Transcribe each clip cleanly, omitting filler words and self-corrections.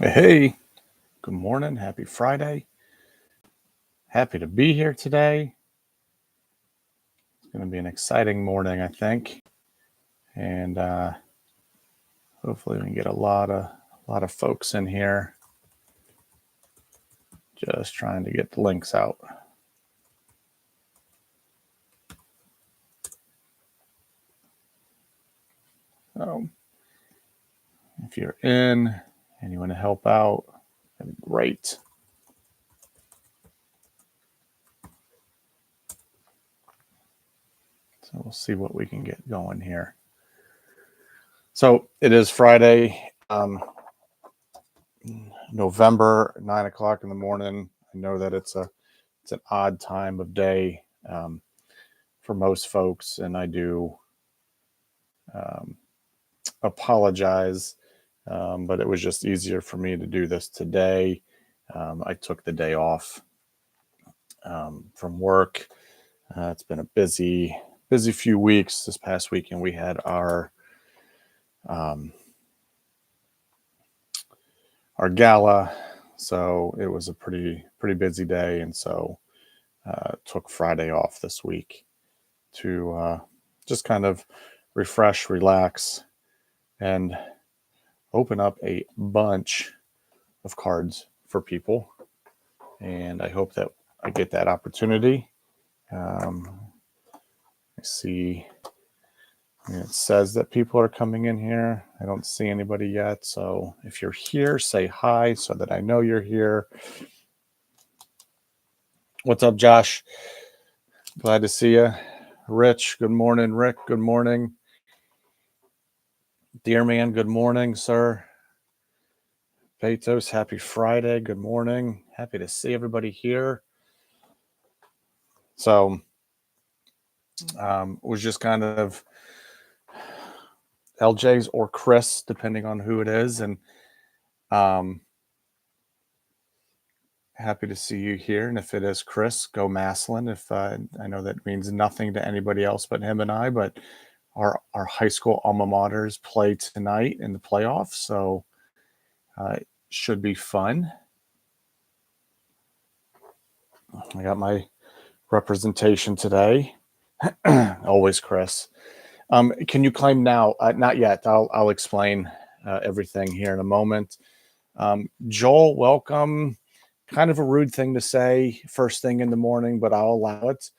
Hey, good morning. Happy Friday. Happy to be here today. It's going to be an exciting morning, I think. And hopefully we can get a lot of folks in here. Just trying to get the links out. So if you're in and you want to help out, that'd be great. So we'll see what we can get going here. So it is Friday, November, 9 o'clock in the morning. I know that it's an odd time of day for most folks, and I do apologize, but it was just easier for me to do this today. I took the day off from work. It's been a busy few weeks. This past weekend we had our gala, so it was a pretty busy day, and so took Friday off this week to just kind of refresh, relax, and open up a bunch of cards for people. And I hope that I get that opportunity. I see it says that people are coming in here. I don't see anybody yet. So if you're here, say hi so that I know you're here. What's up, Josh? Glad to see you. Rich, good morning. Rick, good morning. Dear man, good morning, sir. Betos, happy Friday. Good morning. Happy to see everybody here. So was just kind of LJ's or Chris, depending on who it is. And happy to see you here. And if it is Chris, go Maslin. If I know that means nothing to anybody else but him and I, but our high school alma maters play tonight in the playoffs. So it should be fun. I got my representation today. Always Chris. Can you claim now? Not yet. I'll explain everything here in a moment. Joel, welcome. Kind of a rude thing to say first thing in the morning, but I'll allow it.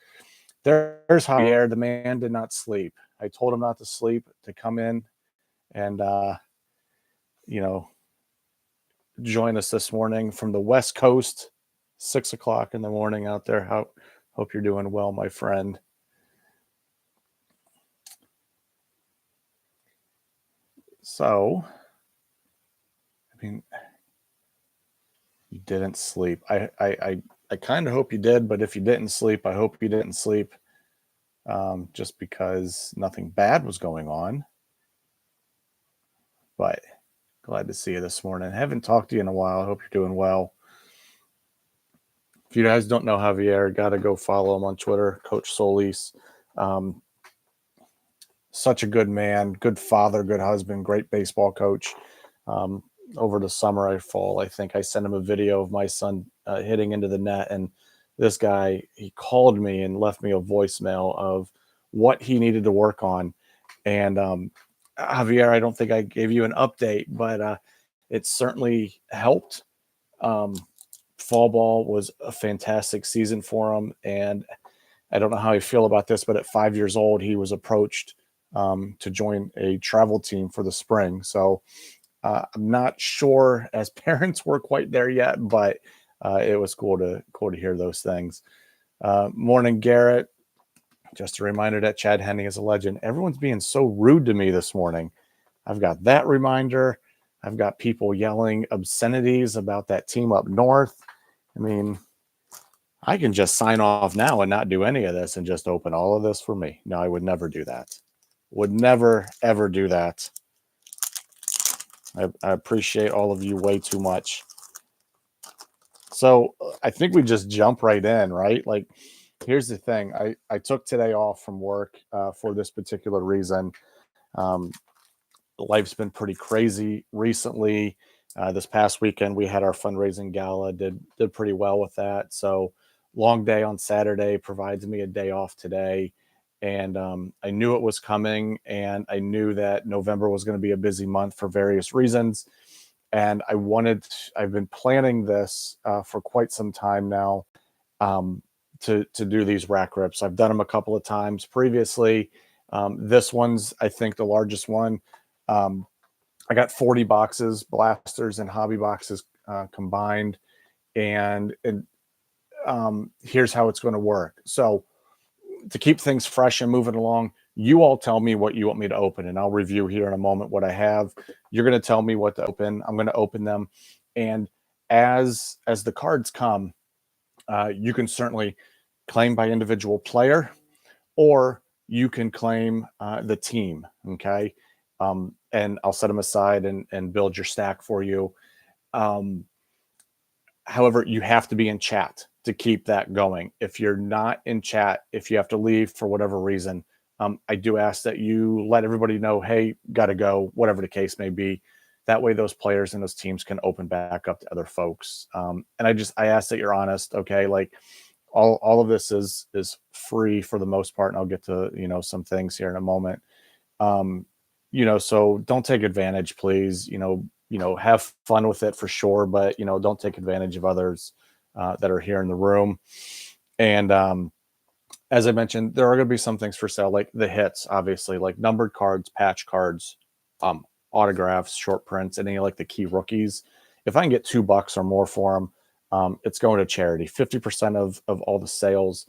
There's Javier. The man did not sleep. I told him not to sleep, to come in and, join us this morning from the West Coast, 6 o'clock in the morning out there. Hope you're doing well, my friend. So, I mean, you didn't sleep. I kind of hope you did, but if you didn't sleep, I hope you didn't sleep just because nothing bad was going on. But glad to see you this morning. Haven't talked to you in a while. I hope you're doing well. If you guys don't know Javier, got to go follow him on Twitter, Coach Solis. Such a good man, good father, good husband, great baseball coach. Over the summer, fall, I think I sent him a video of my son hitting into the net. And this guy, he called me and left me a voicemail of what he needed to work on. And Javier, I don't think I gave you an update, but it certainly helped. Fall ball was a fantastic season for him. And I don't know how I feel about this, but at 5 years old, he was approached to join a travel team for the spring. So I'm not sure as parents we're quite there yet, but it was cool to hear those things. Morning, Garrett. Just a reminder that Chad Henne is a legend. Everyone's being so rude to me this morning. I've got that reminder. I've got people yelling obscenities about that team up north. I mean, I can just sign off now and not do any of this and just open all of this for me. No, I would never do that. Would never, ever do that. I appreciate all of you way too much. So I think we just jump right in, right? Like, here's the thing. I took today off from work for this particular reason. Life's been pretty crazy recently. This past weekend, we had our fundraising gala, did pretty well with that. So long day on Saturday provides me a day off today. And I knew it was coming, and I knew that November was going to be a busy month for various reasons. And I've been planning this for quite some time now, um, to do these rack rips. I've done them a couple of times previously. This one's, I think, the largest one. Um, I got 40 boxes, blasters and hobby boxes combined, and here's how it's going to work. So to keep things fresh and moving along, you all tell me what you want me to open, and I'll review here in a moment what I have. You're going to tell me what to open. I'm going to open them, and as the cards come, you can certainly claim by individual player, or you can claim the team. Okay. And I'll set them aside and build your stack for you. Um, However, you have to be in chat to keep that going. If you're not in chat, if you have to leave for whatever reason, I do ask that you let everybody know, hey, got to go, whatever the case may be. That way, those players and those teams can open back up to other folks. And I ask that you're honest. Okay, like all of this is free for the most part, and I'll get to some things here in a moment. Um, so don't take advantage, please. Have fun with it for sure, but don't take advantage of others that are here in the room. And as I mentioned, there are going to be some things for sale, like the hits, obviously, like numbered cards, patch cards, autographs, short prints, any like the key rookies. If I can get $2 or more for them, it's going to charity. 50% of all the sales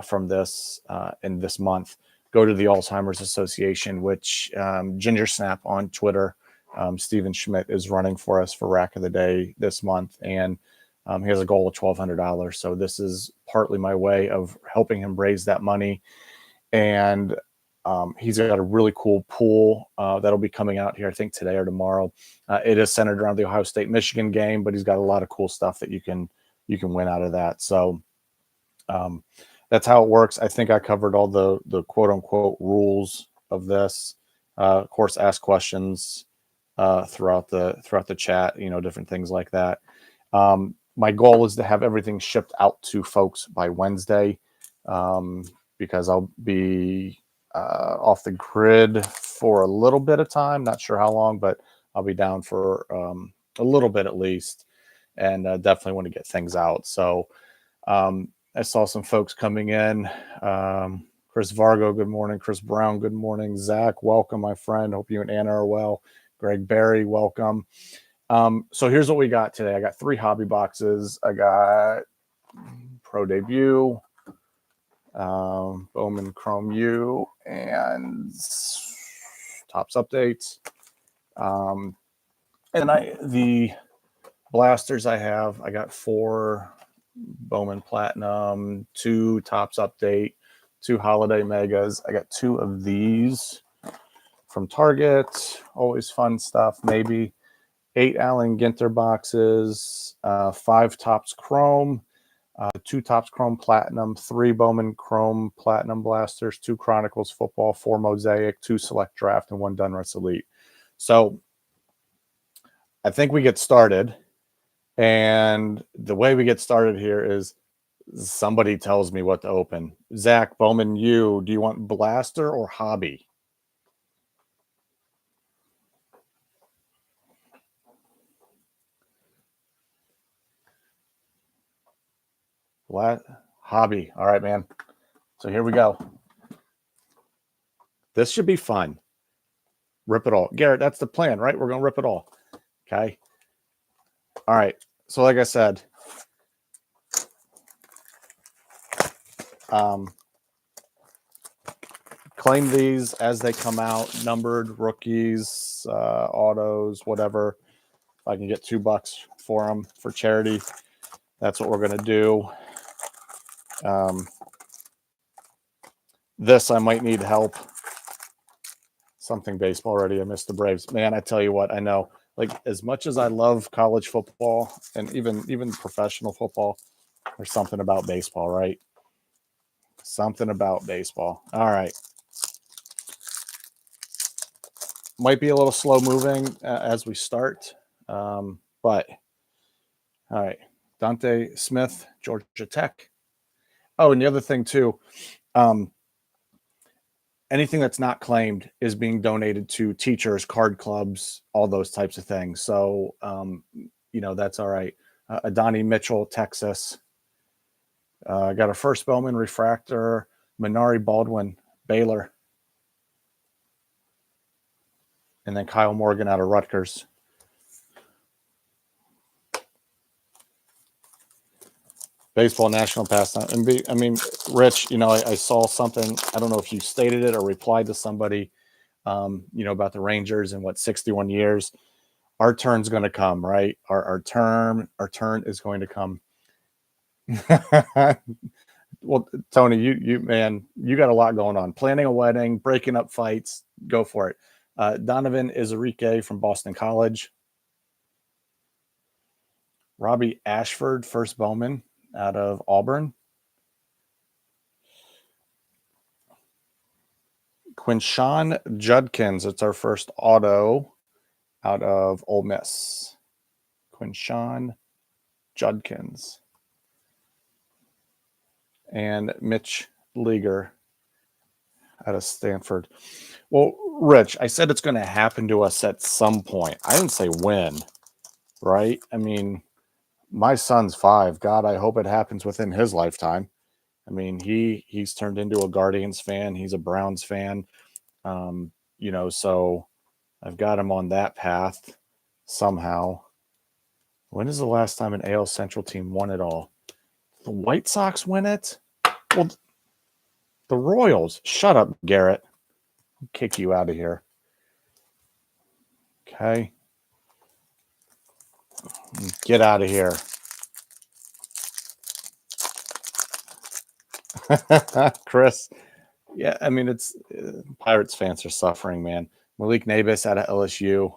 from this in this month go to the Alzheimer's Association, which Ginger Snap on Twitter, Steven Schmidt is running for us for Rack of the Day this month, and he has a goal of $1,200. So this is partly my way of helping him raise that money. And he's got a really cool pool that'll be coming out here, I think today or tomorrow. It is centered around the Ohio State Michigan game, but he's got a lot of cool stuff that you can win out of that. So that's how it works. I think I covered all the quote unquote rules of this. Of course, ask questions throughout the chat. Different things like that. My goal is to have everything shipped out to folks by Wednesday, because I'll be off the grid for a little bit of time. Not sure how long, but I'll be down for a little bit at least, and definitely want to get things out. So I saw some folks coming in. Chris Vargo, good morning. Chris Brown, good morning. Zach, welcome, my friend. Hope you and Anna are well. Greg Barry, welcome. So here's what we got today. I got 3 hobby boxes. I got Pro Debut, Bowman Chrome U, and Topps Updates. And the blasters I got 4 Bowman Platinum, 2 Topps Update, 2 Holiday Megas. I got 2 of these from Target. Always fun stuff. Maybe 8 Allen Ginter boxes, 5 Topps Chrome, 2 Topps Chrome Platinum, 3 Bowman Chrome Platinum blasters, 2 Chronicles Football, 4 Mosaic, 2 Select Draft, and 1 Donruss Elite. So I think we get started. And the way we get started here is somebody tells me what to open. Zach, Bowman, do you want blaster or hobby? Hobby. All right, man. So here we go. This should be fun. Rip it all. Garrett, that's the plan, right? We're going to rip it all. Okay. All right. So like I said, claim these as they come out, numbered, rookies, autos, whatever. If I can get $2 for them for charity, that's what we're going to do. This I might need help. Something baseball already. I missed the Braves. Man, I tell you what, I know. Like, as much as I love college football and even professional football, there's something about baseball, right? Something about baseball. All right. Might be a little slow moving as we start. But all right, Dante Smith, Georgia Tech. Oh, and the other thing too, um, anything that's not claimed is being donated to teachers, card clubs, all those types of things. So, that's all right. Adani Mitchell, Texas. Got a first Bowman refractor. Minari Baldwin, Baylor. And then Kyle Morgan out of Rutgers. Baseball national pastime. And I mean, Rich, I saw something. I don't know if you stated it or replied to somebody, about the Rangers and 61 years. Our turn's going to come, right? Our turn is going to come. Well, Tony, you man, you got a lot going on. Planning a wedding, breaking up fights, go for it. Donovan Izarique from Boston College. Robbie Ashford, first Bowman out of Auburn. Quinshawn Judkins, it's our first auto out of Ole Miss. Quinshawn Judkins. And Mitch Leaguer out of Stanford. Well, Rich, I said it's going to happen to us at some point. I didn't say when, right? I mean, my son's 5. God, I hope it happens within his lifetime. I mean, he's turned into a Guardians fan. He's a Browns fan. So I've got him on that path somehow. When is the last time an AL Central team won it all? The White Sox win it? Well, the Royals. Shut up, Garrett. I'll kick you out of here. Okay. Get out of here. Chris. Yeah, I mean, it's Pirates fans are suffering, man. Malik Nabis out of LSU.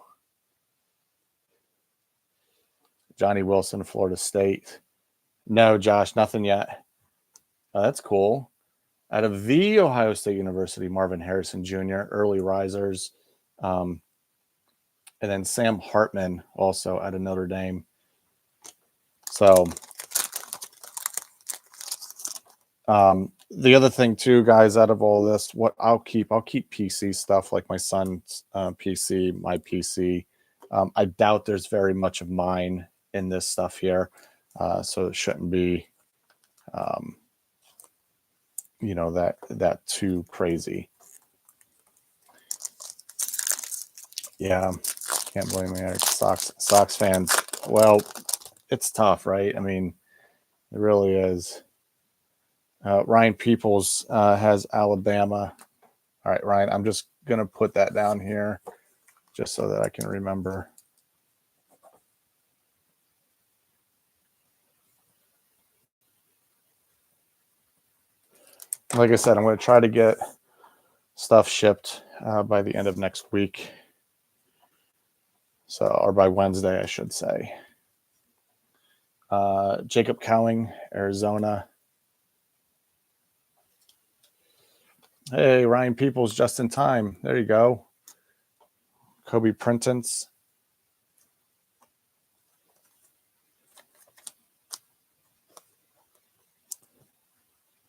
Johnny Wilson, Florida State. No, Josh, nothing yet. That's cool. Out of the Ohio State University, Marvin Harrison Jr., early risers. And then Sam Hartman also out of Notre Dame. So the other thing too, guys, out of all this, what I'll keep PC stuff like my son's PC, my PC. I doubt there's very much of mine in this stuff here. So it shouldn't be, that too crazy. Yeah, can't blame me. Sox fans. Well, it's tough, right? I mean, it really is. Ryan Peoples has Alabama. All right, Ryan, I'm just going to put that down here just so that I can remember. Like I said, I'm going to try to get stuff shipped by the end of next week. So, or by Wednesday, I should say. Jacob Cowing, Arizona. Hey, Ryan Peoples, just in time. There you go. Kobe Printance.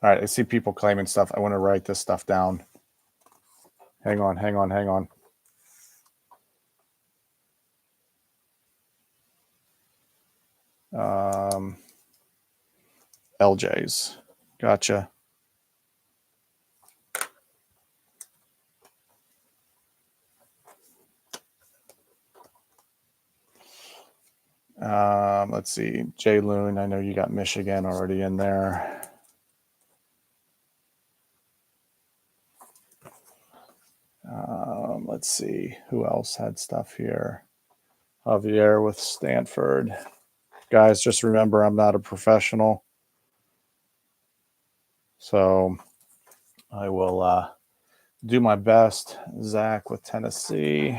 All right, I see people claiming stuff. I want to write this stuff down. Hang on. LJ's. Gotcha. Let's see. Jay Loon, I know you got Michigan already in there. Let's see. Who else had stuff here? Javier with Stanford. Guys, just remember I'm not a professional. So I will do my best. Zach with Tennessee.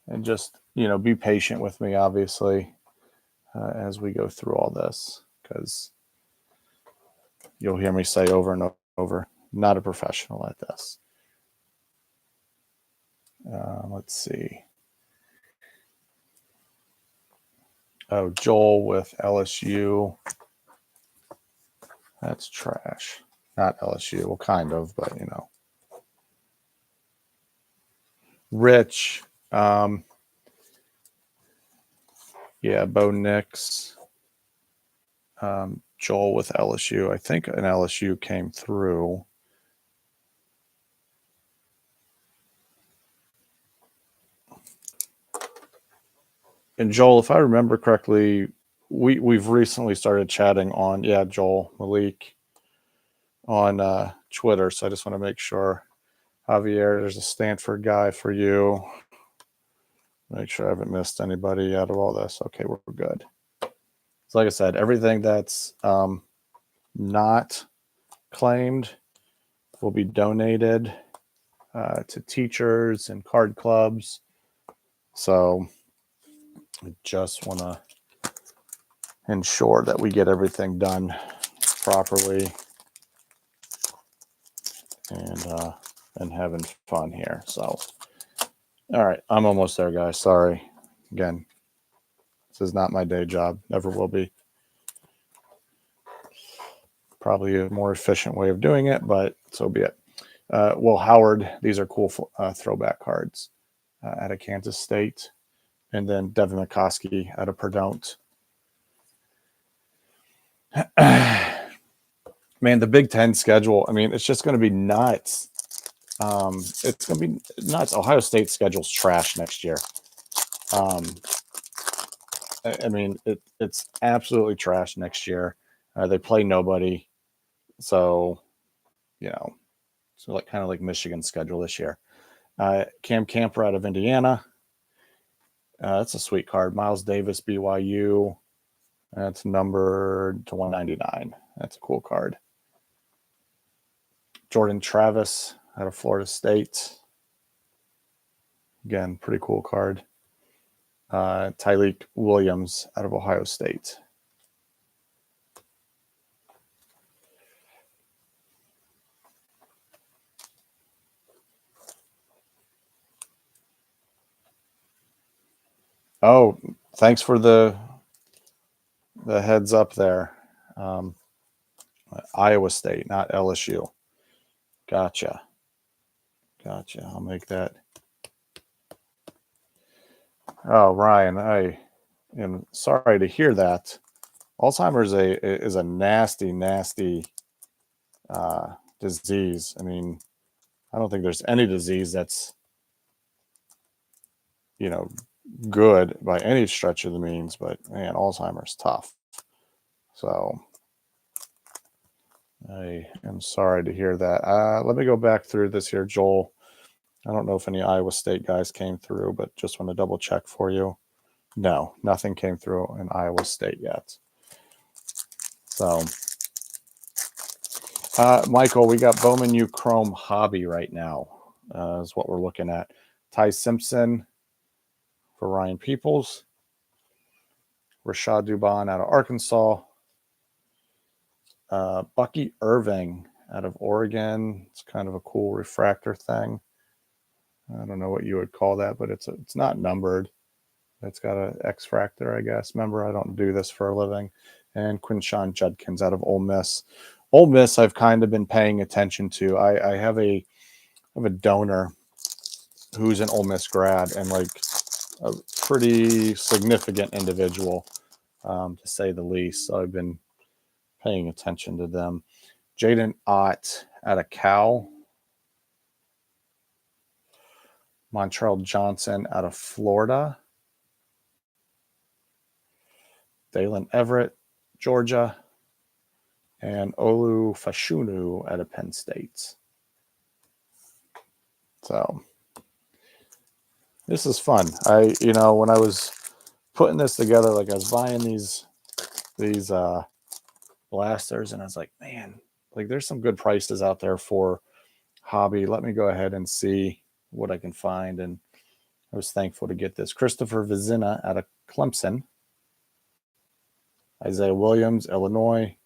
And just, be patient with me, obviously, as we go through all this, because you'll hear me say over and over, not a professional at this. Let's see. Oh, Joel with LSU. That's trash. Not LSU. Well, kind of, but you know. Rich. Yeah, Bo Nix. Joel with LSU. I think an LSU came through. And Joel, if I remember correctly, we've recently started chatting on Joel Malik on Twitter. So I just want to make sure, Javier, there's a Stanford guy for you. Make sure I haven't missed anybody out of all this. Okay, we're good. So like I said, everything that's not claimed will be donated to teachers and card clubs. So I just want to ensure that we get everything done properly and having fun here. So, all right, I'm almost there, guys. Sorry. Again, this is not my day job. Never will be. Probably a more efficient way of doing it, but so be it. Well, Howard, these are cool throwback cards out of Kansas State. And then Devin McCoskey out of Purdue. Man, the Big Ten schedule, I mean, it's just going to be nuts. It's going to be nuts. Ohio State's schedule's trash next year. I mean, it's absolutely trash next year. They play nobody. So, you know, so like kind of like Michigan's schedule this year. Cam Camper out of Indiana. That's a sweet card. Miles Davis, BYU. That's numbered to 199. That's a cool card. Jordan Travis out of Florida State. Again, pretty cool card. Tyleik Williams out of Ohio State. Oh, thanks for the heads up there. Iowa State, not LSU. Gotcha. I'll make that. Oh, Ryan, I am sorry to hear that. Alzheimer's is a nasty disease. I mean, I don't think there's any disease that's, you know, good by any stretch of the means, but man, Alzheimer's tough. So I am sorry to hear that. Let me go back through this here, Joel. I don't know if any Iowa State guys came through, but just want to double check for you. No, nothing came through in Iowa State yet. So, Michael, we got Bowman U Chrome Hobby right now, is what we're looking at. Ty Simpson for Ryan Peoples. Rashad Dubon out of Arkansas. Bucky Irving out of Oregon. It's kind of a cool refractor thing. I don't know what you would call that, but it's not numbered. It's got an X-fractor, I guess. Remember, I don't do this for a living. And Quinshon Judkins out of Ole Miss. Ole Miss, I've kind of been paying attention to. I have a donor who's an Ole Miss grad and like a pretty significant individual, to say the least. So I've been paying attention to them. Jaden Ott out of Cal. Montrell Johnson out of Florida. Dalen Everett, Georgia. And Olu Fashunu out of Penn State. So this is fun. When I was putting this together, like I was buying these blasters, and I was like, man, like there's some good prices out there for hobby. Let me go ahead and see what I can find. And I was thankful to get this. Christopher Vizina out of Clemson. Isaiah Williams, Illinois.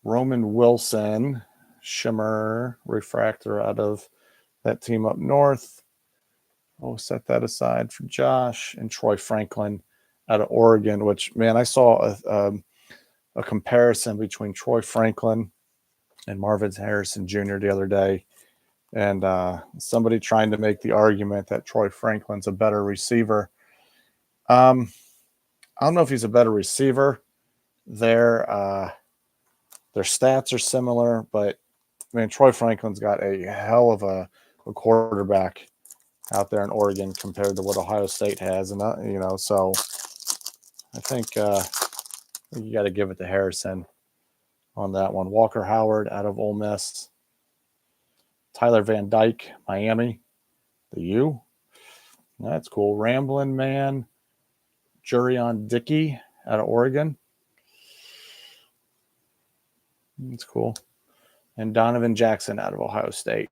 Roman Wilson, Shimmer Refractor out of that team up north. We'll set that aside for Josh and Troy Franklin out of Oregon, which, man, I saw a comparison between Troy Franklin and Marvin Harrison Jr. the other day. And somebody trying to make the argument that Troy Franklin's a better receiver. I don't know if he's a better receiver. Their stats are similar, but man, Troy Franklin's got a hell of a quarterback out there in Oregon compared to what Ohio State has, and so I think you got to give it to Harrison on that one. Walker Howard out of Ole Miss, Tyler Van Dyke, Miami, the U. That's cool. Ramblin' Man, Jurion Dickey out of Oregon. That's cool. And Donovan Jackson out of Ohio State.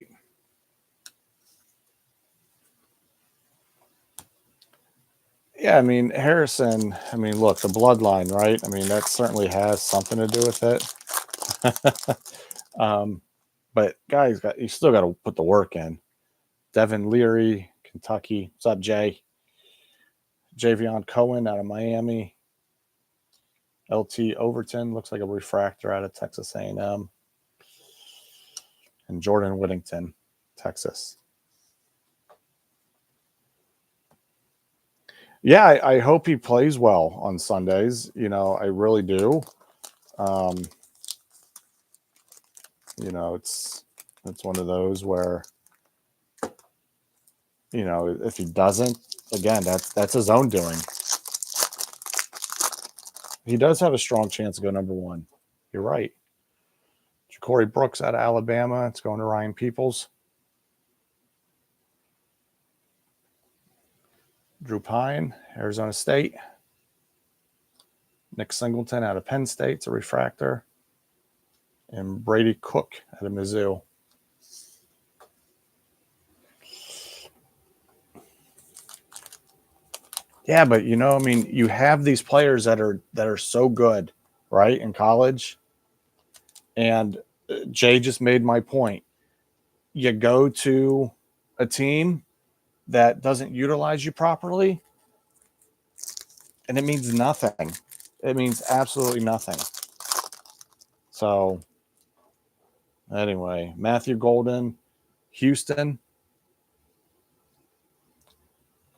Yeah, I mean, Harrison, I mean, look, the bloodline, right? I mean, that certainly has something to do with it. But guys, you still got to put the work in. Devin Leary, Kentucky. What's up, Jay? Javion Cohen out of Miami. LT Overton looks like a refractor out of Texas A&M. And Jordan Whittington, Texas. Yeah, I hope he plays well on Sundays. I really do. It's one of those where, if he doesn't, again, that's his own doing. He does have a strong chance to go number one. You're right. Ja'Cory Brooks out of Alabama. It's going to Ryan Peoples. Drew Pine, Arizona State. Nick Singleton out of Penn State. It's a refractor. And Brady Cook out of Mizzou. Yeah, but you have these players that are so good, right, in college. And Jay just made my point. You go to a team that doesn't utilize you properly, and it means nothing. It means absolutely nothing. So, anyway, Matthew Golden, Houston.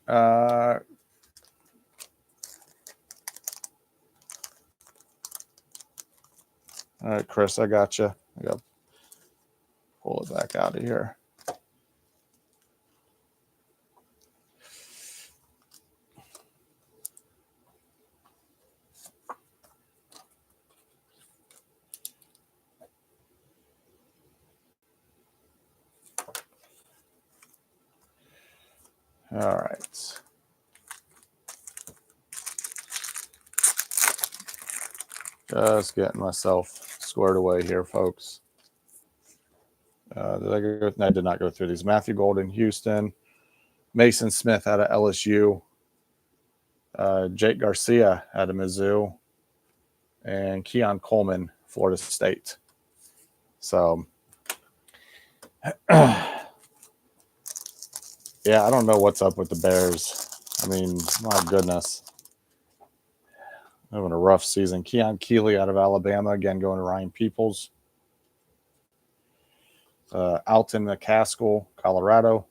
All right, Chris, I got you. I got to pull it back out of here. All right. Just getting myself squared away here, folks. Did I go? No, I did not go through these. Matthew Golden, Houston. Mason Smith out of LSU. Jake Garcia out of Mizzou. And Keon Coleman, Florida State. So, yeah, I don't know what's up with the Bears. I mean, my goodness. Having a rough season. Keon Keeley out of Alabama, again going to Ryan Peoples. Alton McCaskill, Colorado.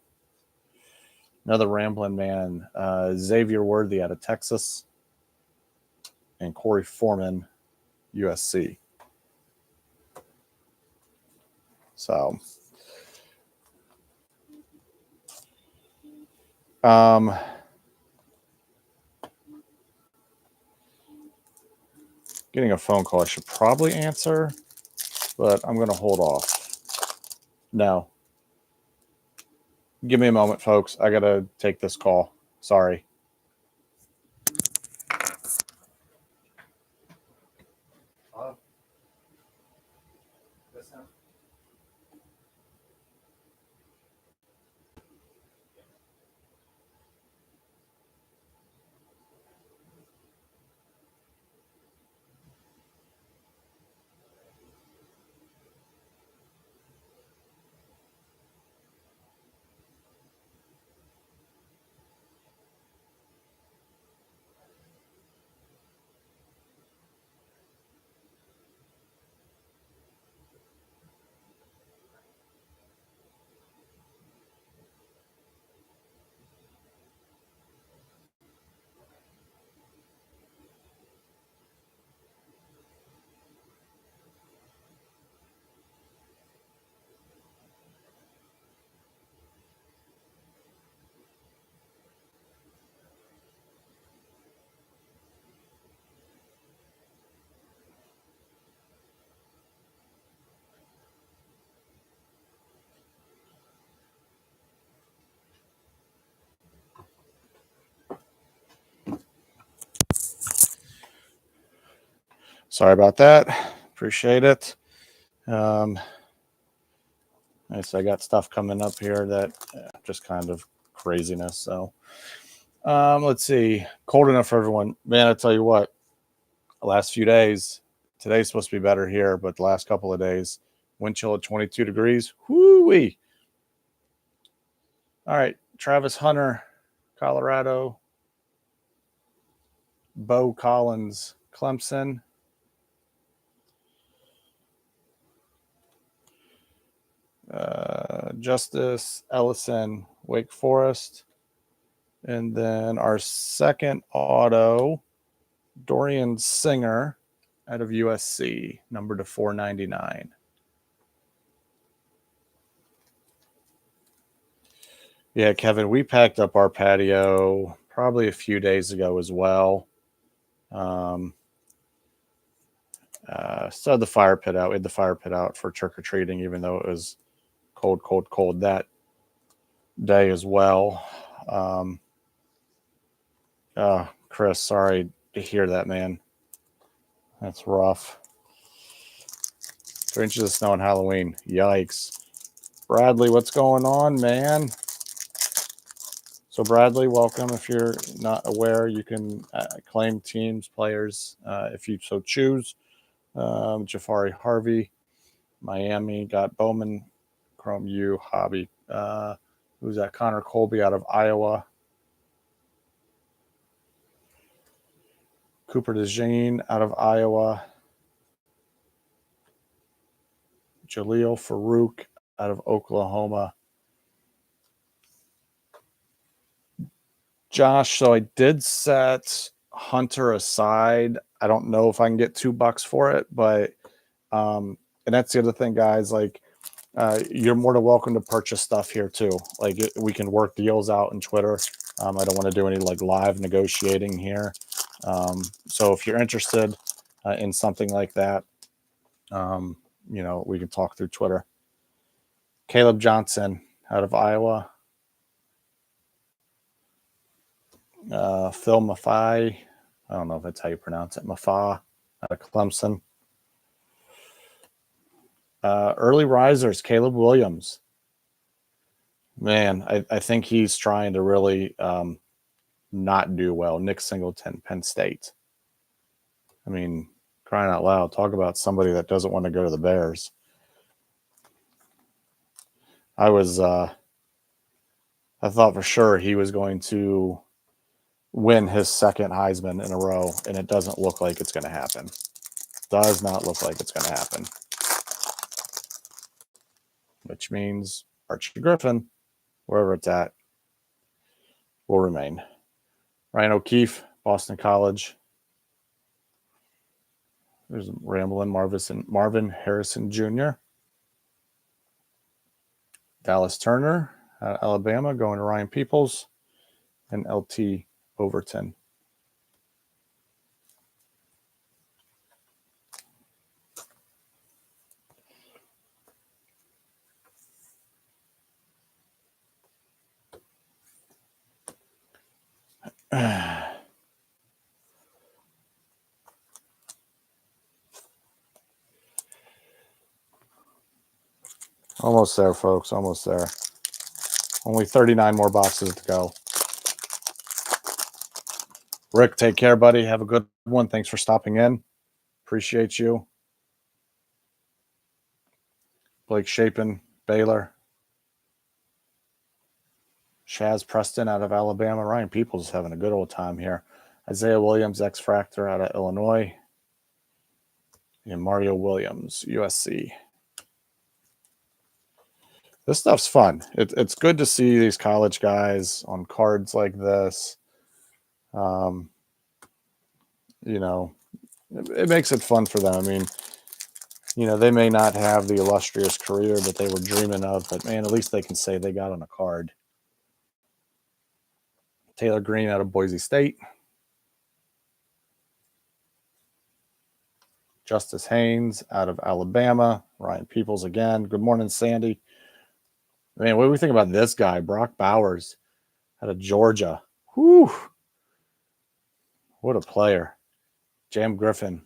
Another Rambling Man, Xavier Worthy out of Texas. And Corey Foreman, USC. So, getting a phone call I should probably answer, but I'm going to hold off. No. Give me a moment, folks. I got to take this call. Sorry. Sorry about that. Appreciate it. So I got stuff coming up here that just kind of craziness. So let's see. Cold enough for everyone. Man, I tell you what, the last few days, today's supposed to be better here, but the last couple of days, wind chill at 22 degrees. Whoo-wee. All right. Travis Hunter, Colorado. Bo Collins, Clemson. Justice Ellison, Wake Forest. And then our second auto, Dorian Singer out of USC, number to 499. Yeah, Kevin, we packed up our patio probably a few days ago as well. So the fire pit out. We had the fire pit out for trick or treating, even though it was cold that day as well. Chris, sorry to hear that, man. That's rough. 3 inches of snow on Halloween. Yikes. Bradley, what's going on, man? So Bradley, welcome. If you're not aware, you can claim teams, players, if you so choose. Jafari Harvey, Miami, got Bowman, Chrome U, Hobby. Who's that? Connor Colby out of Iowa. Cooper DeJean out of Iowa. Jaleel Farouk out of Oklahoma. Josh, so I did set Hunter aside. I don't know if I can get $2 for it, but and that's the other thing, guys. Like, you're more than welcome to purchase stuff here too. Like, we can work deals out in Twitter. I don't want to do any like live negotiating here. So if you're interested in something like that, we can talk through Twitter. Caleb Johnson out of Iowa. Phil Maffei. I don't know if that's how you pronounce it. Maffei out of Clemson. Early risers, Caleb Williams. Man, I think he's trying to really not do well. Nick Singleton, Penn State. I mean, crying out loud, talk about somebody that doesn't want to go to the Bears. I thought for sure he was going to win his second Heisman in a row, and it doesn't look like it's going to happen. Does not look like it's going to happen. Which means Archie Griffin, wherever it's at, will remain. Ryan O'Keefe, Boston College. There's Ramblin' Marvin Harrison Jr. Dallas Turner, Alabama, going to Ryan Peoples, and LT Overton. Almost there, folks. Almost there. Only 39 more boxes to go. Rick, take care, buddy. Have a good one. Thanks for stopping in. Appreciate you. Blake Shapen, Baylor. Shaz Preston out of Alabama. Ryan Peoples is having a good old time here. Isaiah Williams, X-Fractor out of Illinois. And Mario Williams, USC. This stuff's fun. It's good to see these college guys on cards like this. It makes it fun for them. I mean, they may not have the illustrious career that they were dreaming of, but man, at least they can say they got on a card. Taylor Green out of Boise State. Justice Haynes out of Alabama. Ryan Peoples again. Good morning, Sandy. Man, what do we think about this guy? Brock Bowers out of Georgia. Whew. What a player. Jam Griffin.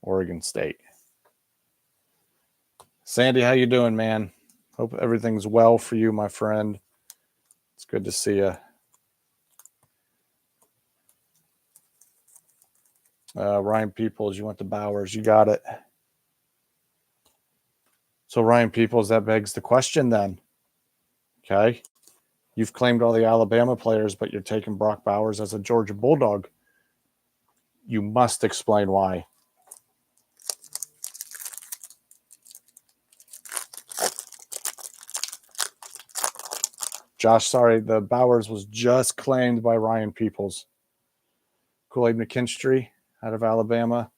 Oregon State. Sandy, how you doing, man? Hope everything's well for you, my friend. It's good to see you. Ryan Peoples, you went to Bowers. You got it. So, Ryan Peoples, that begs the question then. Okay. You've claimed all the Alabama players, but you're taking Brock Bowers as a Georgia Bulldog. You must explain why. Josh, sorry, the Bowers was just claimed by Ryan Peoples. Kool-Aid McKinstry out of Alabama.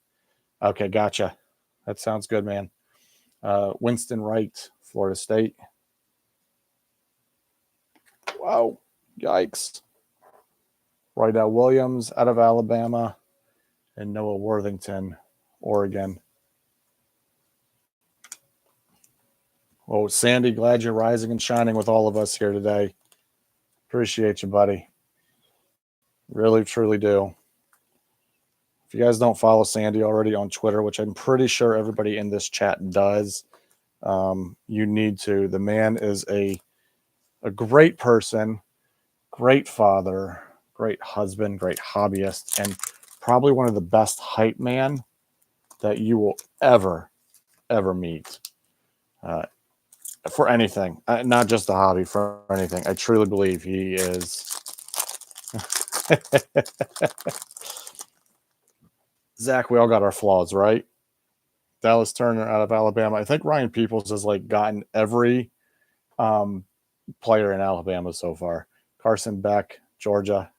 Okay, gotcha. That sounds good, man. Winston Wright, Florida State. Wow, yikes. Rydell Williams out of Alabama. And Noah Worthington, Oregon. Well, Sandy, glad you're rising and shining with all of us here today. Appreciate you, buddy. Really, truly do. If you guys don't follow Sandy already on Twitter, which I'm pretty sure everybody in this chat does, you need to. The man is a great person, great father, great husband, great hobbyist, and probably one of the best hype man that you will ever meet. For anything, not just a hobby, for anything. I truly believe he is. Zach, we all got our flaws, right? Dallas Turner out of Alabama. I think Ryan Peoples has like gotten every player in Alabama so far. Carson Beck, Georgia.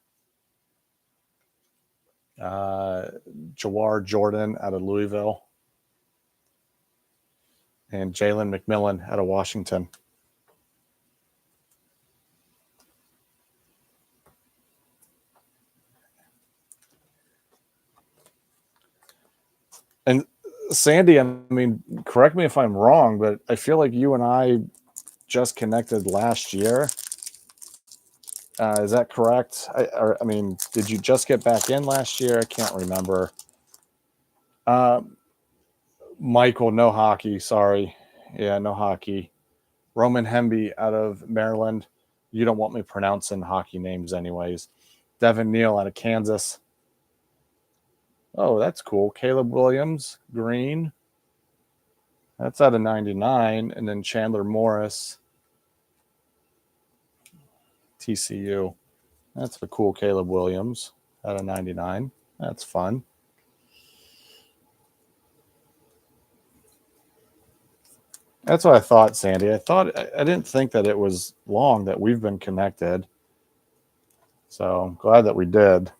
Jawar Jordan out of Louisville. And Jalen McMillan out of Washington. And Sandy, I mean, correct me if I'm wrong, but I feel like you and I just connected last year. Is that correct? I mean, did you just get back in last year? I can't remember. Michael, no hockey. Sorry. Yeah, no hockey. Roman Hemby out of Maryland. You don't want me pronouncing hockey names anyways. Devin Neal out of Kansas. Oh, that's cool. Caleb Williams, green. That's out of 99. And then Chandler Morris, TCU. That's a cool Caleb Williams out of 99. That's fun. That's what I thought, Sandy. I didn't think that it was long that we've been connected. So I'm glad that we did.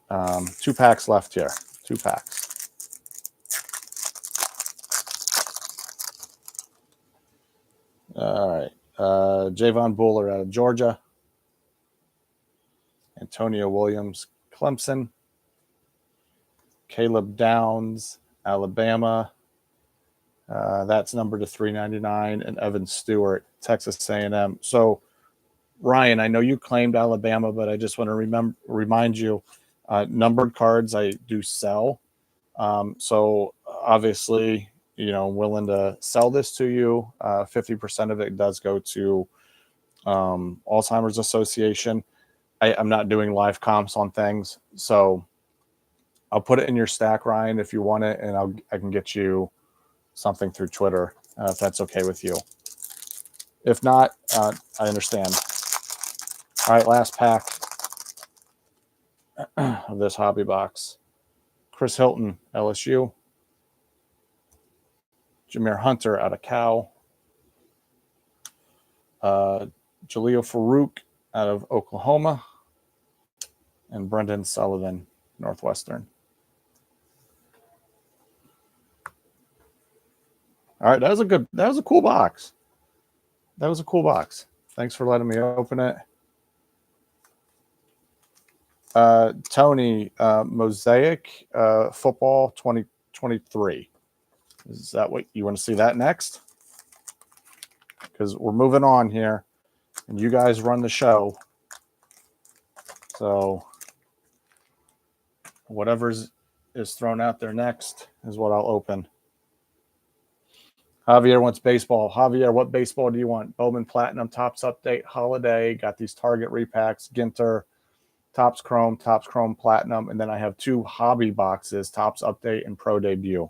2 packs left here. 2 packs. All right. Javon Buller out of Georgia. Antonio Williams, Clemson. Caleb Downs, Alabama. That's numbered to 399. And Evan Stewart, Texas A&M. So, Ryan, I know you claimed Alabama, but I just want to remind you, numbered cards I do sell. So obviously, I'm willing to sell this to you. 50% of it does go to Alzheimer's Association. I'm not doing live comps on things, so I'll put it in your stack, Ryan, if you want it, and I can get you something through Twitter if that's okay with you. If not, I understand. All right, last pack of this hobby box. Chris Hilton, LSU. Jameer Hunter out of Cal. Jaleel Farouk out of Oklahoma. And Brendan Sullivan, Northwestern. All right, that was a cool box. That was a cool box. Thanks for letting me open it. Tony, Mosaic Football 2023. Is that what you want to see that next? Because we're moving on here, and you guys run the show. So Whatever's is thrown out there next is what I'll open. Javier wants baseball. Javier, what baseball do you want? Bowman Platinum, Topps Update, Holiday. Got these Target repacks, Ginter, Topps Chrome Platinum, and then I have 2 hobby boxes, Topps Update and Pro Debut.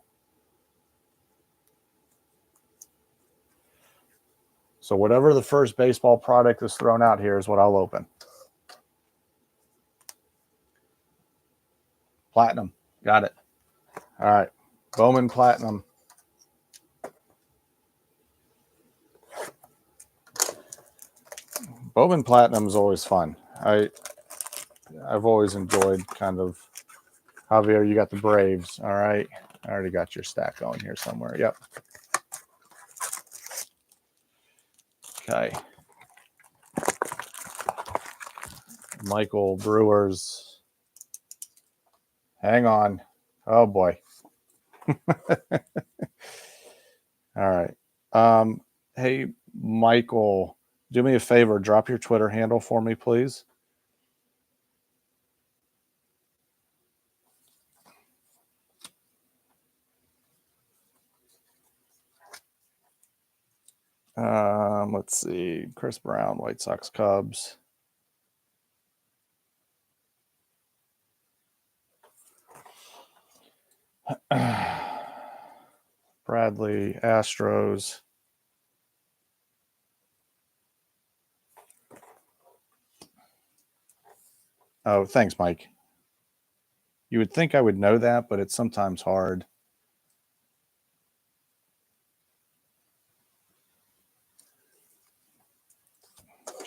So whatever the first baseball product is thrown out here is what I'll open. Platinum. Got it. All right. Bowman Platinum. Bowman Platinum is always fun. I've always enjoyed kind of. Javier, you got the Braves. All right. I already got your stack going here somewhere. Yep. Okay. Michael Brewers. Hang on. Oh boy. All right. Hey, Michael, do me a favor. Drop your Twitter handle for me, please. Let's see. Chris Brown, White Sox, Cubs. Bradley, Astros. Oh, thanks, Mike. You would think I would know that, but it's sometimes hard.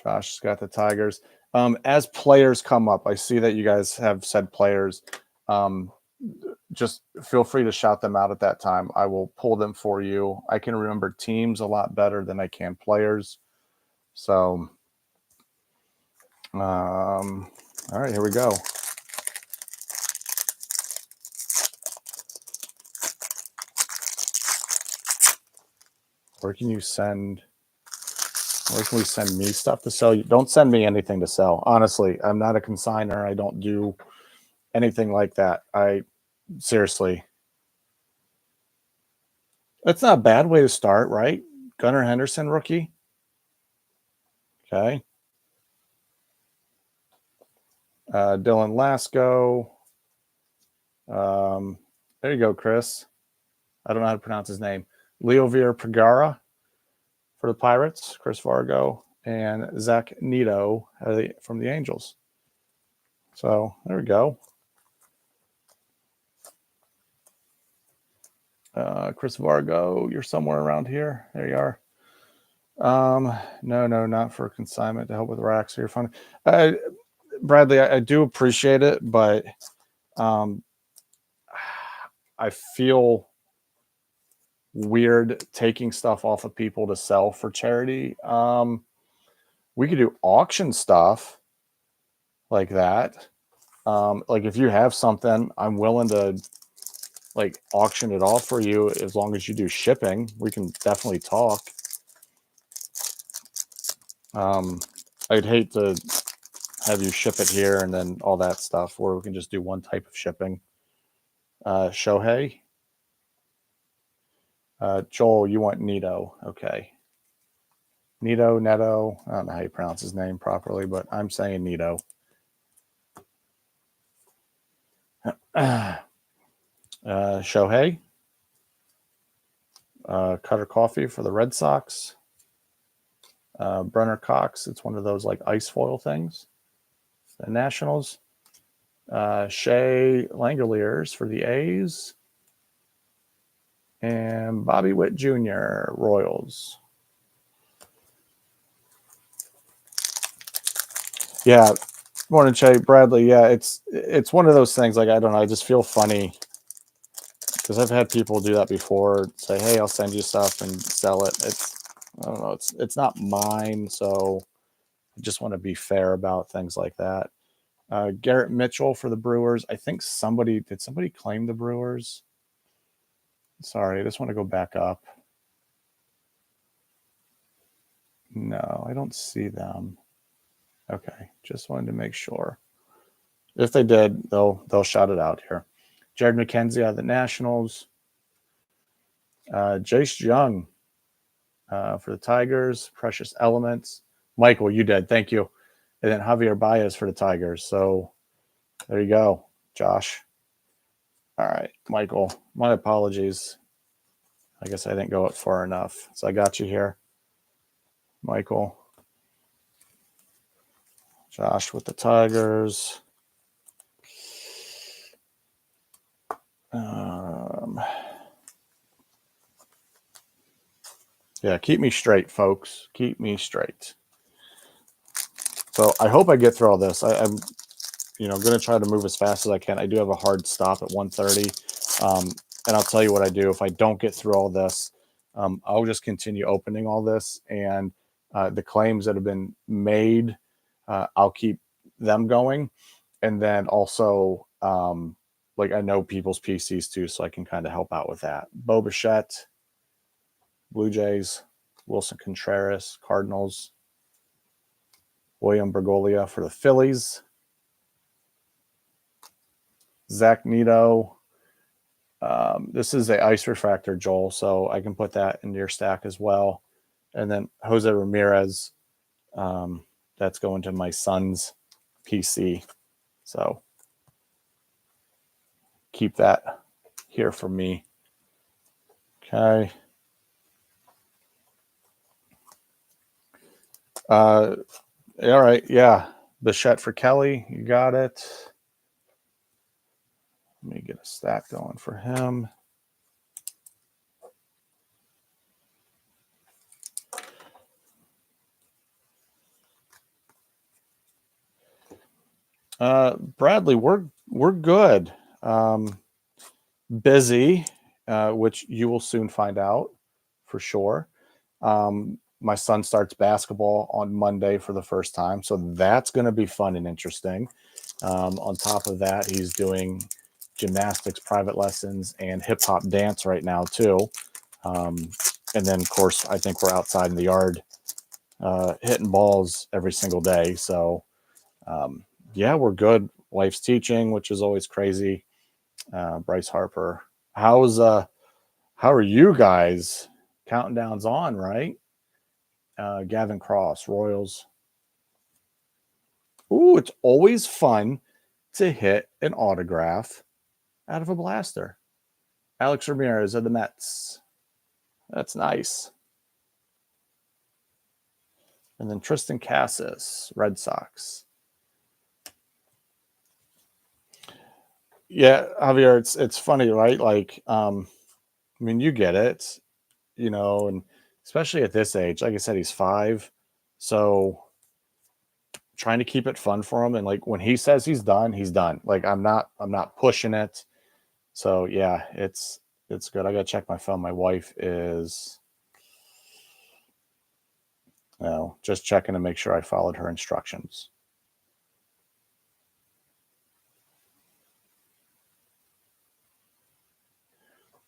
Josh's got the Tigers. As players come up, I see that you guys have said players. Just feel free to shout them out at that time. I will pull them for you. I can remember teams a lot better than I can players. So, all right, here we go. Where can you send? Where can we send me stuff to sell? Don't send me anything to sell. Honestly, I'm not a consigner. I don't do anything like that. Seriously, that's not a bad way to start, right? Gunnar Henderson, rookie. Okay. Dylan Lasco. There you go, Chris. I don't know how to pronounce his name. Leovir Pagara for the Pirates, Chris Vargo, and Zach Nito from the Angels. So there we go. Chris Vargo, you're somewhere around here. There you are. No, not for consignment to help with racks. So you're fun. Bradley, I do appreciate it, but I feel weird taking stuff off of people to sell for charity. We could do auction stuff like that. Like if you have something, I'm willing to like auction it off for you as long as you do shipping. We can definitely talk. I'd hate to have you ship it here and then all that stuff, or we can just do one type of shipping. Shohei. Joel, you want Nito. Okay. Neto. I don't know how you pronounce his name properly, but I'm saying Nito. Shohei. Cutter Coffee for the Red Sox. Brenner Cox. It's one of those like ice foil things. The Nationals. Shea Langoliers for the A's. And Bobby Witt Jr., Royals. Yeah. Morning, Shay. Bradley. Yeah, it's one of those things. Like, I don't know. I just feel funny because I've had people do that before. Say, hey, I'll send you stuff and sell it. I don't know. It's not mine. So I just want to be fair about things like that. Garrett Mitchell for the Brewers. I think did somebody claim the Brewers? Sorry, I just want to go back up. No, I don't see them. Okay, just wanted to make sure. If they did, they'll shout it out here. Jared McKenzie out of the Nationals. Jace Young for the Tigers. Precious Elements. Michael, you did. Thank you. And then Javier Baez for the Tigers. So there you go, Josh. All right, Michael. My apologies. I guess I didn't go up far enough. So I got you here, Michael. Josh with the Tigers. Yeah, keep me straight, folks. Keep me straight. So I hope I get through all this. I'm going to try to move as fast as I can. I do have a hard stop at 1:30. And I'll tell you what I do. If I don't get through all this, I'll just continue opening all this. And the claims that have been made, I'll keep them going. And then also, like I know people's PCs too, so I can kind of help out with that. Bo Bichette, Blue Jays, Wilson Contreras, Cardinals, William Bergolia for the Phillies, Zach Neto. This is a ice refractor, Joel, so I can put that into your stack as well. And then Jose Ramirez, that's going to my son's PC. So keep that here for me. Okay. All right. Yeah. Bichette for Kelly. You got it. Let me get a stack going for him. Bradley, we're good. Busy, which you will soon find out for sure. My son starts basketball on Monday for the first time, so that's going to be fun and interesting. On top of that, he's doing gymnastics, private lessons, and hip hop dance right now too. And then, of course, I think we're outside in the yard hitting balls every single day. So, yeah, we're good. Wife's teaching, which is always crazy. Bryce Harper. How are you guys? Counting down's on, right? Gavin Cross, Royals. Ooh, it's always fun to hit an autograph out of a blaster. Alex Ramirez of the Mets. That's nice. And then Tristan Cassis, Red Sox. Yeah, Javier, it's funny, right? Like, I mean, you get it, and especially at this age, like I said, he's 5. So trying to keep it fun for him. And like when he says he's done, he's done. Like I'm not pushing it. So yeah, it's good. I gotta check my phone. My wife is just checking to make sure I followed her instructions.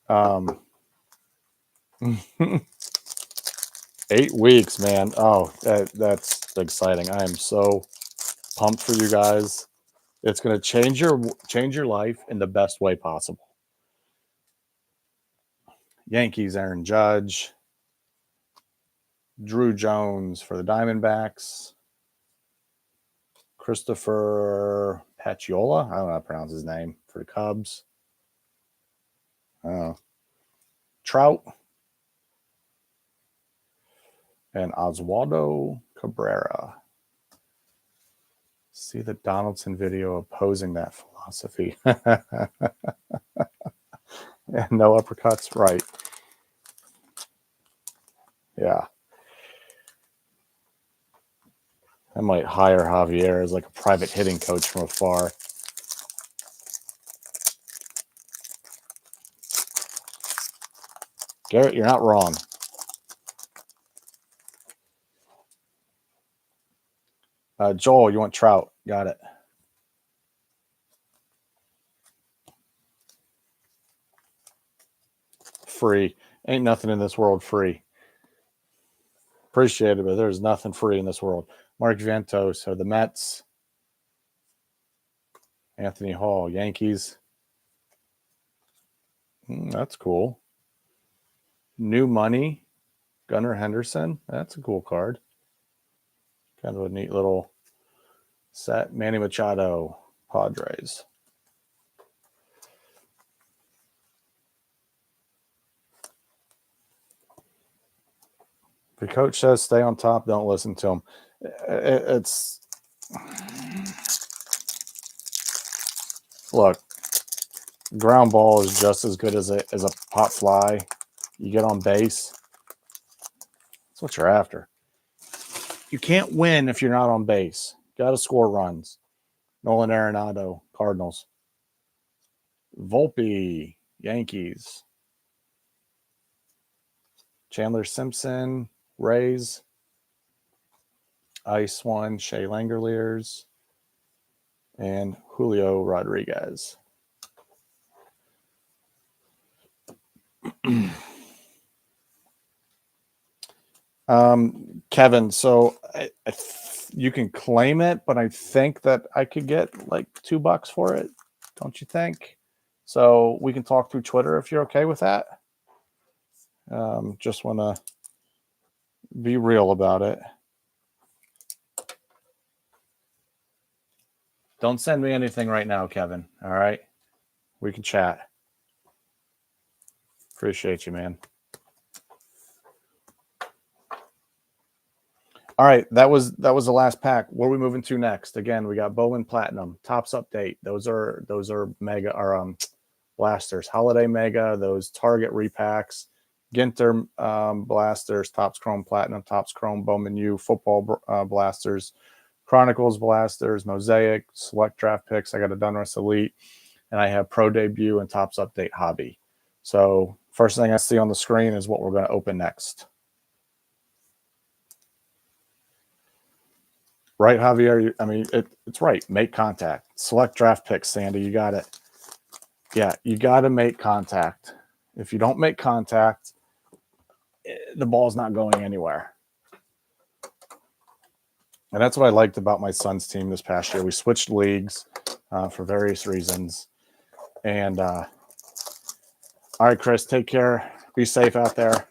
Um 8 weeks, man. Oh, that's exciting. I am so pumped for you guys. It's going to change your life in the best way possible. Yankees, Aaron Judge, Drew Jones for the Diamondbacks, Christopher Paciola. I don't know how to pronounce his name for the Cubs. Trout and Oswaldo Cabrera. See the Donaldson video opposing that philosophy. And no uppercuts, right? Yeah. I might hire Javier as like a private hitting coach from afar. Garrett, you're not wrong. Joel, you want Trout? Got it. Free. Ain't nothing in this world free. Appreciate it, but there's nothing free in this world. Mark Vientos or the Mets. Anthony Hall, Yankees. That's cool. New Money, Gunnar Henderson. That's a cool card. Kind of a neat little set. Manny Machado, Padres. If your coach says stay on top, don't listen to him. It's look, ground ball is just as good as a pop fly. You get on base. That's what you're after. You can't win if you're not on base. Got to score runs. Nolan Arenado, Cardinals. Volpe, Yankees. Chandler Simpson, Rays. Ice one, Shea Langoliers. And Julio Rodriguez. Kevin, so you can claim it, but I think that I could get like $2 for it. Don't you think? So we can talk through Twitter if you're okay with that. Just want to be real about it. Don't send me anything right now, Kevin. All right. We can chat. Appreciate you, man. All right, that was the last pack. What are we moving to next? Again, we got Bowman Platinum, Tops Update. Those are mega or blasters, Holiday Mega, those Target repacks, Ginter blasters, Tops Chrome Platinum, Tops Chrome Bowman U, Football blasters, Chronicles blasters, Mosaic, Select Draft Picks. I got a Donruss Elite, and I have Pro Debut and Tops Update Hobby. So first thing I see on the screen is what we're going to open next. Right, Javier? I mean, it's right. Make contact. Select Draft Picks, Sandy. You got it. Yeah, you got to make contact. If you don't make contact, the ball's not going anywhere. And that's what I liked about my son's team this past year. We switched leagues for various reasons. And all right, Chris, take care. Be safe out there.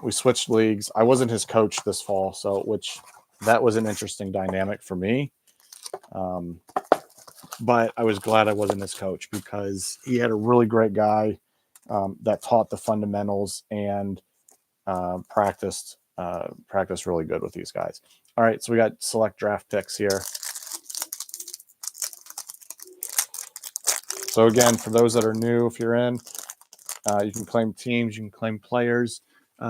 We switched leagues. I wasn't his coach this fall, which that was an interesting dynamic for me. But I was glad I wasn't his coach because he had a really great guy that taught the fundamentals and practiced really good with these guys. All right, so we got select draft picks here. So again, for those that are new, if you're in, you can claim teams, you can claim players.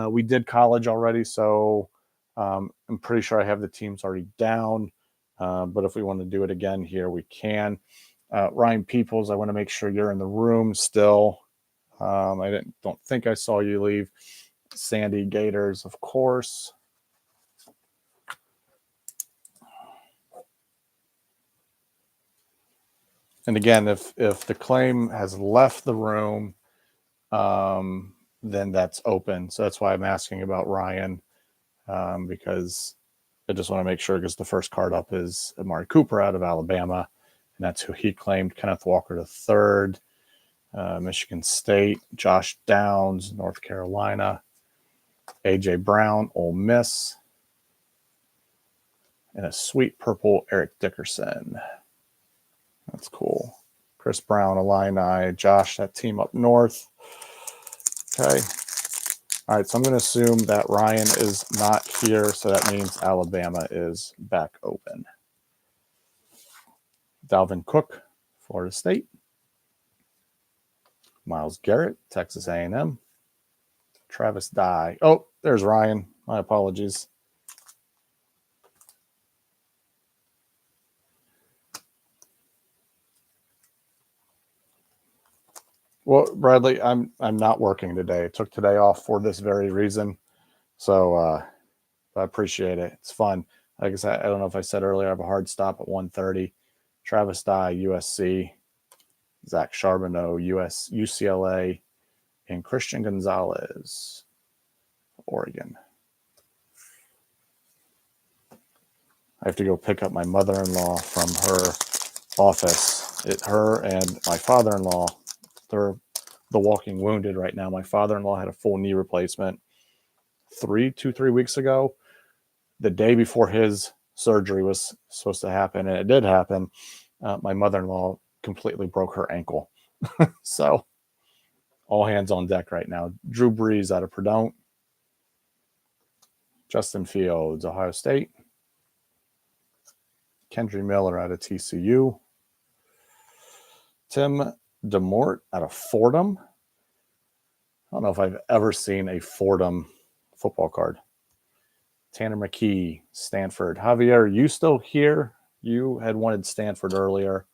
We did college already, so I'm pretty sure I have the teams already down. But if we want to do it again here, we can. Ryan Peoples, I want to make sure you're in the room still. I don't think I saw you leave. Sandy Gators, of course. And again, if the claim has left the room, then that's open. So that's why I'm asking about Ryan, because I just want to make sure, because the first card up is Amari Cooper out of Alabama, and that's who he claimed. Kenneth Walker to third. Michigan State. Josh Downs, North Carolina. A.J. Brown, Ole Miss. And a sweet purple Eric Dickerson. That's cool. Chris Brown, Illini. Josh, that team up north. Okay. All right, so I'm going to assume that Ryan is not here, so that means Alabama is back open. Dalvin Cook, Florida State. Myles Garrett, Texas A&M. Travis Dye. Oh, there's Ryan. My apologies. Well, Bradley, I'm not working today. I took today off for this very reason. So I appreciate it. It's fun. Like I said, I don't know if I said earlier, I have a hard stop at 1:30. Travis Dye, USC. Zach Charbonneau, UCLA. And Christian Gonzalez, Oregon. I have to go pick up my mother-in-law from her office. Her and my father-in-law, they're the walking wounded right now. My father-in-law had a full knee replacement 3 weeks ago, the day before his surgery was supposed to happen, and it did happen. My mother-in-law completely broke her ankle. So all hands on deck right now. Drew Brees out of Purdue. Justin Fields, Ohio State. Kendry Miller out of TCU. Tim DeMort out of Fordham. I don't know if I've ever seen a Fordham football card. Tanner McKee, Stanford. Javier, you still here? You had wanted Stanford earlier.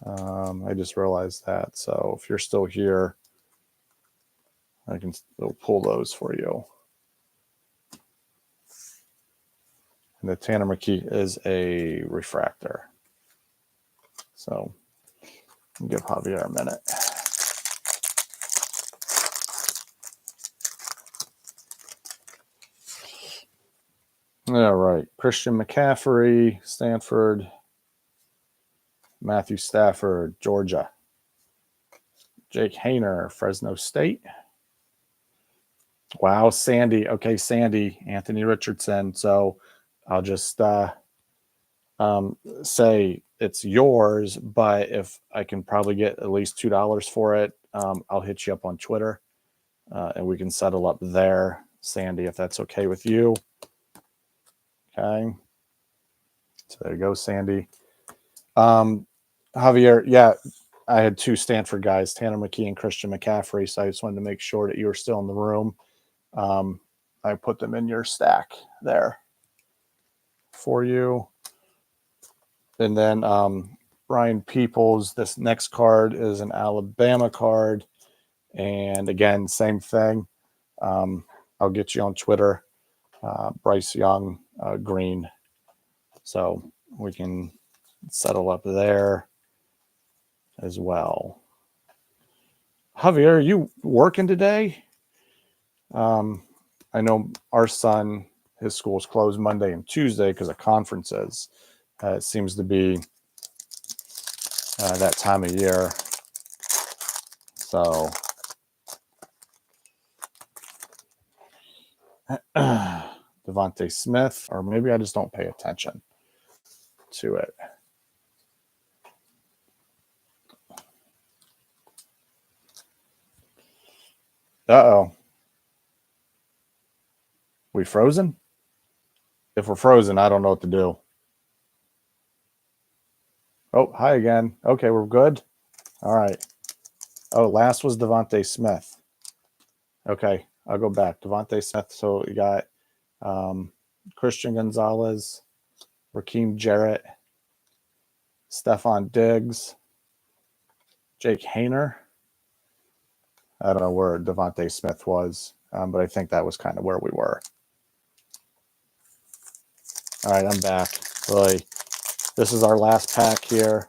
I just realized that. So if you're still here, I can still pull those for you. And the Tanner McKee is a refractor. So give Javier a minute. All right. Christian McCaffrey, Stanford. Matthew Stafford, Georgia. Jake Hayner, Fresno State. Wow, Sandy. Okay, Sandy, Anthony Richardson. So I'll just say it's yours, but if I can probably get at least $2 for it, I'll hit you up on Twitter and we can settle up there, Sandy, if that's okay with you. Okay. So there you go, Sandy. Javier, yeah, I had two Stanford guys, Tanner McKee and Christian McCaffrey. So I just wanted to make sure that you were still in the room. I put them in your stack there for you. And then Brian Peoples, this next card is an Alabama card. And again, same thing. I'll get you on Twitter. Bryce Young, green. So we can settle up there as well. Javier, are you working today? I know our son, his school's closed Monday and Tuesday because of conferences. It seems to be that time of year. So Devontae Smith, or maybe I just don't pay attention to it. Uh-oh. We frozen? If we're frozen, I don't know what to do. Oh, hi again. Okay, we're good. All right. Oh, last was Devontae Smith. Okay, I'll go back. Devontae Smith. So you got Christian Gonzalez, Rakeem Jarrett, Stephon Diggs, Jake Hayner. I don't know where Devontae Smith was, but I think that was kind of where we were. All right, I'm back. Really, this is our last pack here.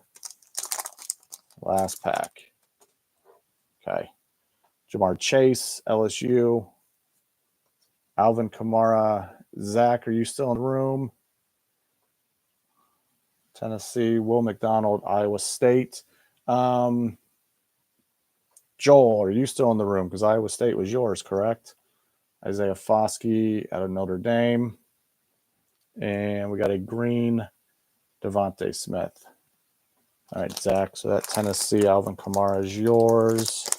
Last pack. Okay. Jamar Chase, LSU. Alvin Kamara. Zach, are you still in the room? Tennessee. Will McDonald, Iowa State. Joel, are you still in the room? Because Iowa State was yours, correct? Isaiah Foskey out of Notre Dame. And we got a green Devontae Smith. All right, Zach. So that Tennessee Alvin Kamara is yours.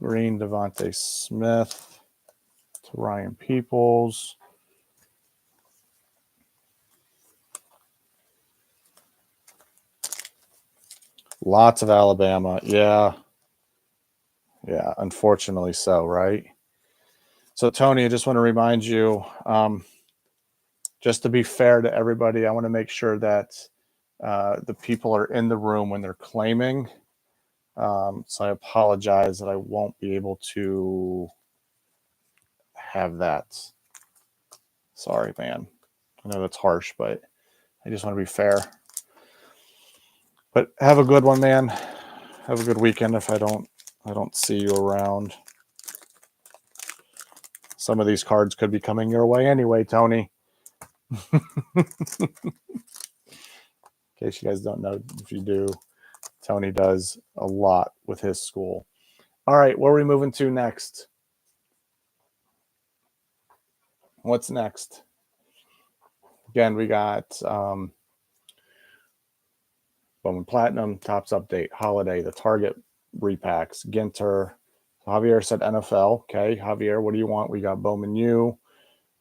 Green Devontae Smith to Ryan Peoples. Lots of Alabama. Yeah. Yeah, unfortunately so, right? So, Tony, I just want to remind you, just to be fair to everybody, I want to make sure that the people are in the room when they're claiming. So I apologize that I won't be able to have that. Sorry, man. I know that's harsh, but I just want to be fair. But have a good one, man. Have a good weekend if I don't see you around. Some of these cards could be coming your way anyway, Tony. In case you guys don't know, if you do, Tony does a lot with his school. All right, where are we moving to next? What's next? Again, we got Bowman Platinum, Tops Update, Holiday, the Target repacks, Ginter. Javier said NFL. Okay, Javier, what do you want? We got Bowman U,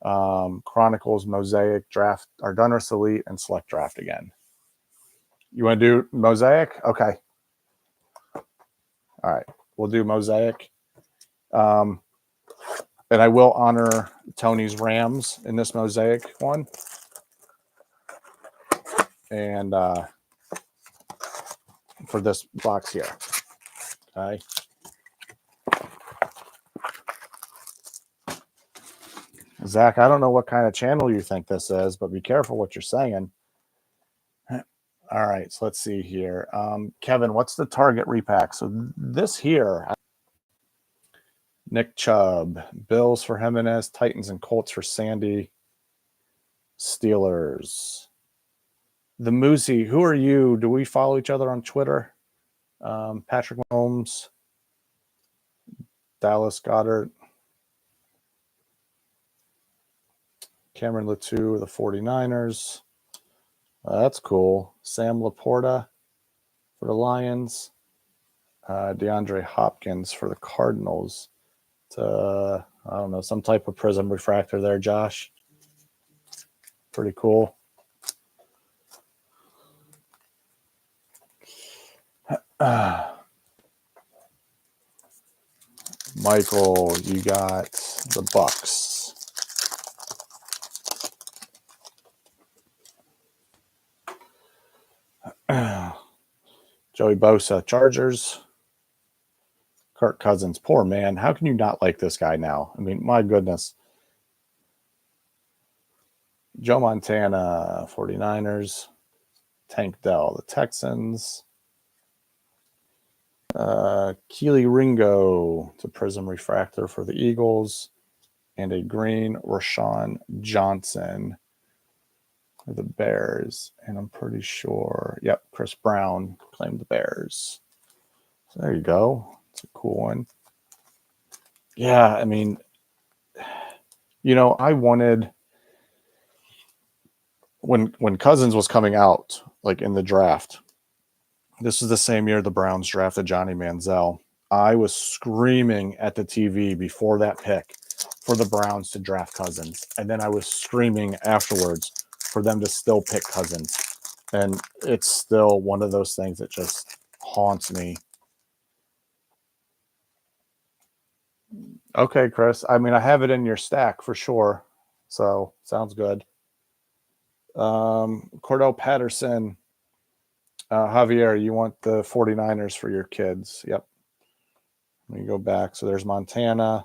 Chronicles, Mosaic, Draft, Ardunris Elite, and Select Draft again. You want to do Mosaic? Okay. All right, we'll do Mosaic. And I will honor Tony's Rams in this Mosaic one. And for this box here. Okay. Zach, I don't know what kind of channel you think this is, but be careful what you're saying. All right, so let's see here. Kevin, what's the Target repack? So this here, Nick Chubb, Bills for Jimenez, Titans and Colts for Sandy, Steelers. The Moosey, who are you? Do we follow each other on Twitter? Patrick Mahomes, Dallas Goddard, Cameron Latou, the 49ers. That's cool. Sam Laporta for the Lions. DeAndre Hopkins for the Cardinals. I don't know, some type of prism refractor there, Josh. Pretty cool. Michael, you got the Bucks. Joey Bosa, Chargers. Kirk Cousins, poor man. How can you not like this guy now? I mean, my goodness. Joe Montana, 49ers. Tank Dell, the Texans. Keely Ringo to Prism Refractor for the Eagles. And a green Rashawn Johnson for the Bears. And I'm pretty sure, yep, Chris Brown claimed the Bears. So there you go. It's a cool one. Yeah, I mean, you know, I wanted when Cousins was coming out, like in the draft, this is the same year the Browns drafted Johnny Manziel. I was screaming at the TV before that pick for the Browns to draft Cousins. And then I was screaming afterwards for them to still pick Cousins. And it's still one of those things that just haunts me. Okay, Chris. I mean, I have it in your stack for sure. So sounds good. Cordell Patterson. Javier, you want the 49ers for your kids. Yep. Let me go back. So there's Montana,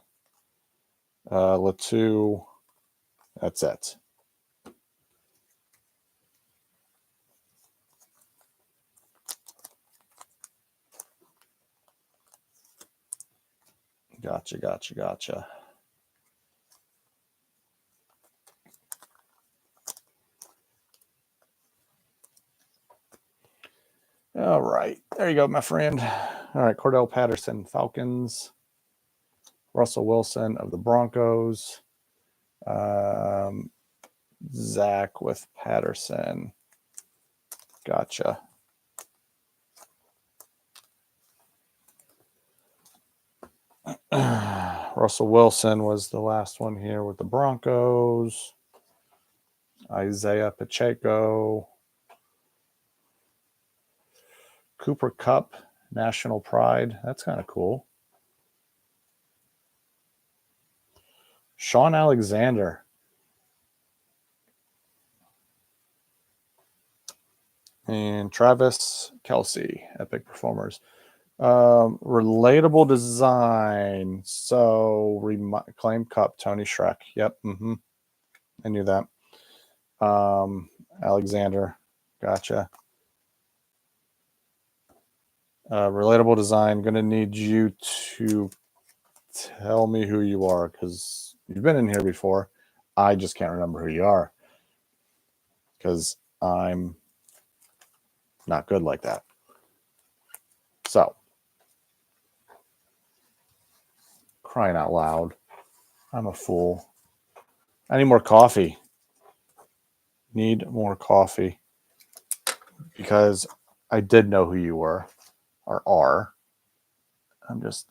Latou. That's it. Gotcha. All right. There you go, my friend. All right. Cordell Patterson, Falcons. Russell Wilson of the Broncos. Zach with Patterson. Gotcha. Russell Wilson was the last one here with the Broncos. Isaiah Pacheco. Cooper Kupp, National Pride. That's kind of cool. Sean Alexander. And Travis Kelsey, Epic Performers. Relatable design. So claim Cup, Tony Shrek. Yep. I knew that. Alexander. Gotcha. Relatable design. Going to need you to tell me who you are because you've been in here before. I just can't remember who you are. because I'm not good like that. So, crying out loud. I'm a fool. I need more coffee. Need more coffee. Because I did know who you were or are. I'm just